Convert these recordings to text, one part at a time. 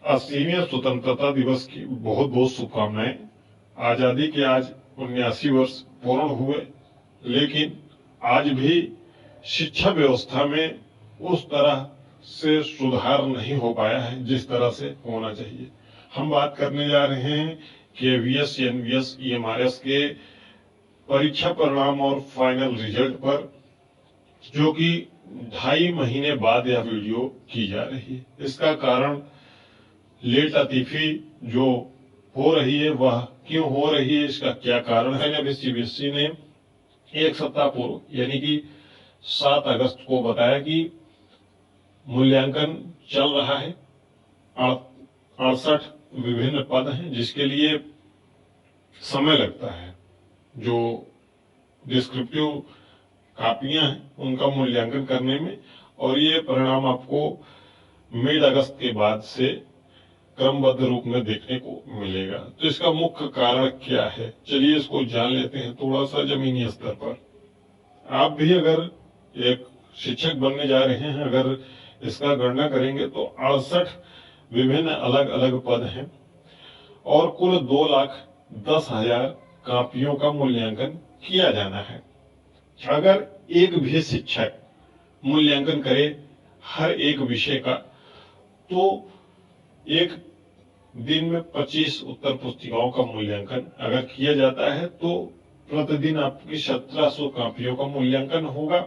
80वें स्वतंत्रता दिवस की बहुत बहुत शुभकामनाएं। आजादी के आज 79 वर्ष पूर्ण हुए, लेकिन आज भी शिक्षा व्यवस्था में उस तरह से सुधार नहीं हो पाया है जिस तरह से होना चाहिए। हम बात करने जा रहे हैं KVS, NVS, EMRS के परीक्षा परिणाम और फाइनल रिजल्ट पर, जो कि 2.5 महीने बाद यह वीडियो की जा रही है। इसका कारण लेट लतीफी जो हो रही है वह क्यों हो रही है, इसका क्या कारण है। जब CBSE ने एक सप्ताह पूर्व यानी कि 7 अगस्त को बताया कि मूल्यांकन चल रहा है, 68 विभिन्न पद हैं जिसके लिए समय लगता है, जो डिस्क्रिप्टिव कापियां हैं उनका मूल्यांकन करने में, और ये परिणाम आपको मिड अगस्त के बाद से क्रमबद्ध रूप में देखने को मिलेगा। तो इसका मुख्य कारण क्या है, चलिए इसको जान लेते हैं थोड़ा सा जमीनी स्तर पर। आप भी अगर एक शिक्षक बनने जा रहे हैं, अगर इसका गणना करेंगे तो 68 विभिन्न अलग अलग पद हैं और कुल 2,10,000 कापियों का मूल्यांकन किया जाना है। अगर एक भी शिक्षक मूल्यांकन करे हर एक विषय का, तो एक दिन में 25 उत्तर पुस्तिकाओं का मूल्यांकन अगर किया जाता है तो प्रतिदिन आपकी 1700 कापियों का मूल्यांकन होगा,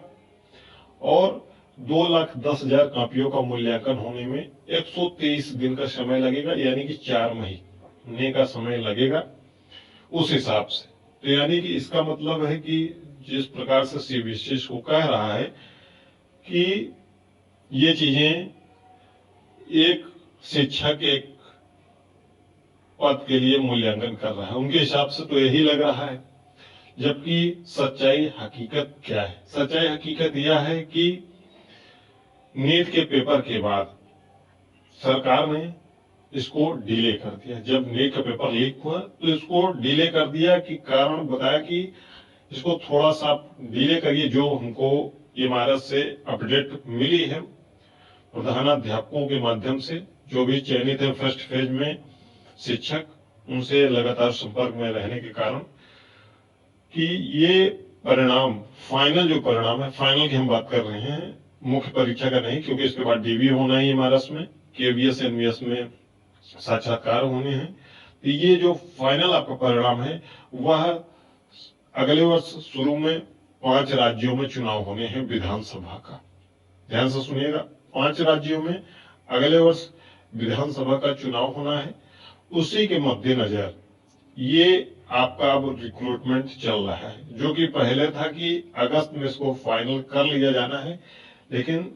और 2,10,000 कापियों का मूल्यांकन होने में 123 दिन का समय लगेगा, यानी कि 4 महीने का समय लगेगा उस हिसाब से। तो यानी कि इसका मतलब है कि जिस प्रकार से CBSE को कह रहा है कि ये चीजें एक शिक्षक एक पद के लिए मूल्यांकन कर रहा है, उनके हिसाब से तो यही लग रहा है। जबकि सच्चाई हकीकत क्या है? सच्चाई हकीकत यह है कि नीट के पेपर के बाद सरकार ने इसको डिले कर दिया। जब नीट का पेपर लीक हुआ तो इसको डिले कर दिया, कि कारण बताया कि इसको थोड़ा सा डिले करिए। जो हमको इमारत से अपडेट मिली है प्रधानाध्यापकों के माध्यम से, जो भी चयनित है फर्स्ट फेज में शिक्षक, उनसे लगातार संपर्क में रहने के कारण, कि ये परिणाम फाइनल जो परिणाम है, फाइनल की हम बात कर रहे हैं, मुख्य परीक्षा का नहीं, क्योंकि इसके बाद DV होना है इमारत में, KVS NVS में साक्षात्कार होने हैं। तो ये जो फाइनल आपका परिणाम है वह अगले वर्ष शुरू में 5 राज्यों में चुनाव होने हैं विधानसभा का। ध्यान से सुनिएगा, 5 राज्यों में अगले वर्ष विधानसभा का चुनाव होना है। उसी के मद्देनजर ये आपका अब रिक्रूटमेंट चल रहा है, जो कि पहले था कि अगस्त में इसको फाइनल कर लिया जाना है, लेकिन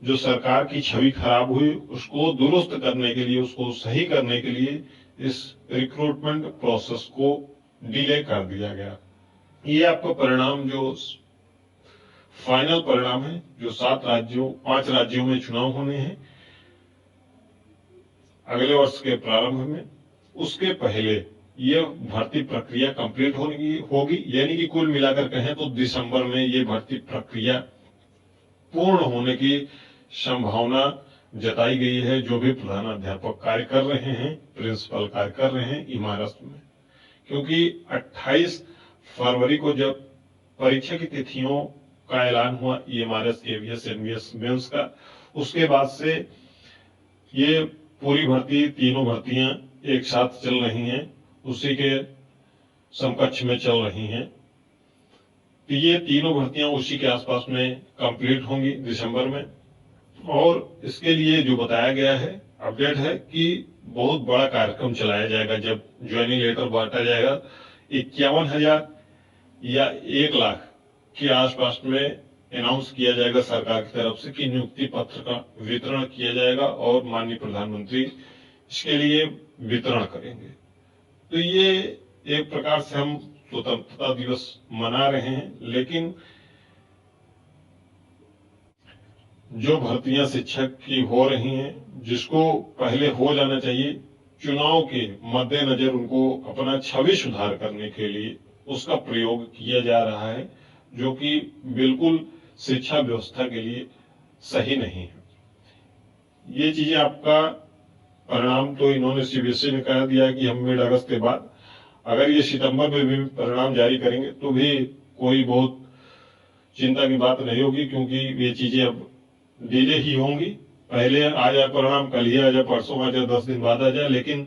जो सरकार की छवि खराब हुई उसको दुरुस्त करने के लिए, उसको सही करने के लिए इस रिक्रूटमेंट प्रोसेस को डिले कर दिया गया। ये आपका परिणाम जो फाइनल परिणाम है, जो 5 राज्यों में चुनाव होने हैं अगले वर्ष के प्रारंभ में, उसके पहले यह भर्ती प्रक्रिया कंप्लीट होगी, यानी कि कुल मिलाकर कहें तो दिसंबर में ये भर्ती प्रक्रिया पूर्ण होने की संभावना जताई गई है। जो भी प्रधानाध्यापक कार्य कर रहे हैं, प्रिंसिपल कार्य कर रहे हैं इमारत में, क्योंकि 28 फरवरी को जब परीक्षा की तिथियों का ऐलान हुआ EMRS, KVS, NVS मेंस का, उसके बाद से ये पूरी भर्ती, तीनों भर्तियां एक साथ चल रही हैं, उसी के समकक्ष में चल रही हैं। तो ये तीनों भर्तियां उसी के आसपास में कंप्लीट होंगी दिसंबर में। और इसके लिए जो बताया गया है, अपडेट है कि बहुत बड़ा कार्यक्रम चलाया जाएगा। जब ज्वाइनिंग लेटर बांटा जाएगा 51,000 या 1,00,000 के आसपास में अनाउंस किया जाएगा सरकार की तरफ से कि नियुक्ति पत्र का वितरण किया जाएगा, और माननीय प्रधानमंत्री इसके लिए वितरण करेंगे। तो ये एक प्रकार से हम स्वतंत्रता दिवस मना रहे हैं, लेकिन जो भर्तियां शिक्षक की हो रही हैं, जिसको पहले हो जाना चाहिए, चुनाव के मद्देनजर उनको अपना छवि सुधार करने के लिए उसका प्रयोग किया जा रहा है, जो कि बिल्कुल शिक्षा व्यवस्था के लिए सही नहीं है। ये चीजें आपका परिणाम तो इन्होंने सीबीएसई ने कह दिया कि हम मिड अगस्त के बाद, अगर ये सितंबर में भी परिणाम जारी करेंगे तो भी कोई बहुत चिंता की बात नहीं होगी, क्योंकि ये चीजें अब डिले ही होंगी। पहले आ जाए परिणाम, कल ही आ जाए, परसों आ जाए, 10 दिन बाद आ जाए, लेकिन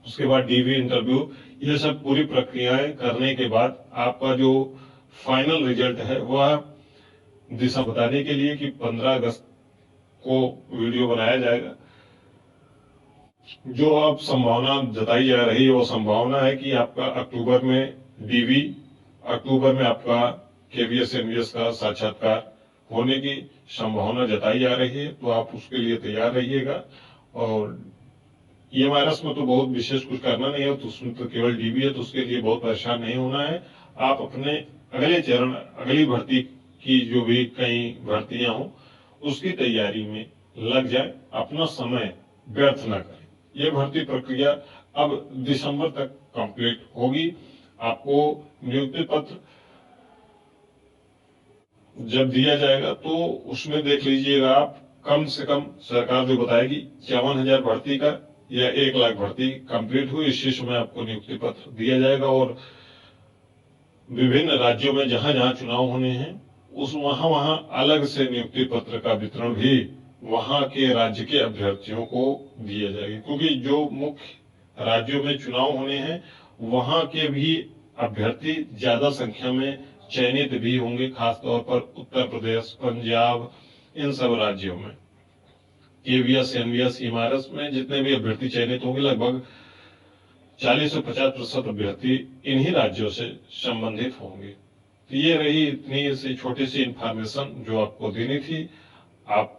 उसके बाद डीवी इंटरव्यू, ये सब पूरी प्रक्रियाएं करने के बाद आपका जो फाइनल रिजल्ट है वह दिशा बताने के लिए कि 15 अगस्त को वीडियो बनाया जाएगा। जो अब संभावना जताई जा रही है वो संभावना है कि आपका अक्टूबर में डीवी, अक्टूबर में आपका केवीएस एनवीएस का साक्षात्कार होने की संभावना जताई जा रही है, तो आप उसके लिए तैयार रहिएगा। और ईएमआरएस में तो बहुत विशेष कुछ करना नहीं है, तो उसमें तो केवल डीबी है, तो उसके लिए बहुत परेशान नहीं होना है। आप अपने अगले चरण, अगली भर्ती की जो भी कई भर्तियां हो उसकी तैयारी में लग जाए, अपना समय व्यर्थ न करें। यह भर्ती प्रक्रिया अब दिसंबर तक कंप्लीट होगी। आपको नियुक्ति पत्र जब दिया जाएगा तो उसमें देख लीजिएगा आप, कम से कम सरकार जो बताएगी 54,000 भर्ती का या 1 लाख भर्ती कंप्लीट हुई, इसी समय आपको नियुक्ति पत्र दिया जाएगा। और विभिन्न राज्यों में जहां जहां चुनाव होने हैं उस वहां वहां अलग से नियुक्ति पत्र का वितरण भी वहां के राज्य के अभ्यर्थियों को दिया जाएगा, क्योंकि जो मुख्य राज्यों में चुनाव होने हैं वहां के भी अभ्यर्थी ज्यादा संख्या में चयनित भी होंगे, खासतौर पर उत्तर प्रदेश, पंजाब, इन सब राज्यों में केवीएस एनवीएस ईएमआरएस में जितने भी अभ्यर्थी चयनित होंगे लगभग 40 से 50% अभ्यर्थी इन्हीं राज्यों से संबंधित होंगे। तो ये रही इतनी सी छोटी सी इंफॉर्मेशन जो आपको देनी थी। आप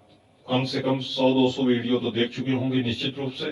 कम से कम 100-200 वीडियो तो देख चुके होंगे निश्चित रूप से।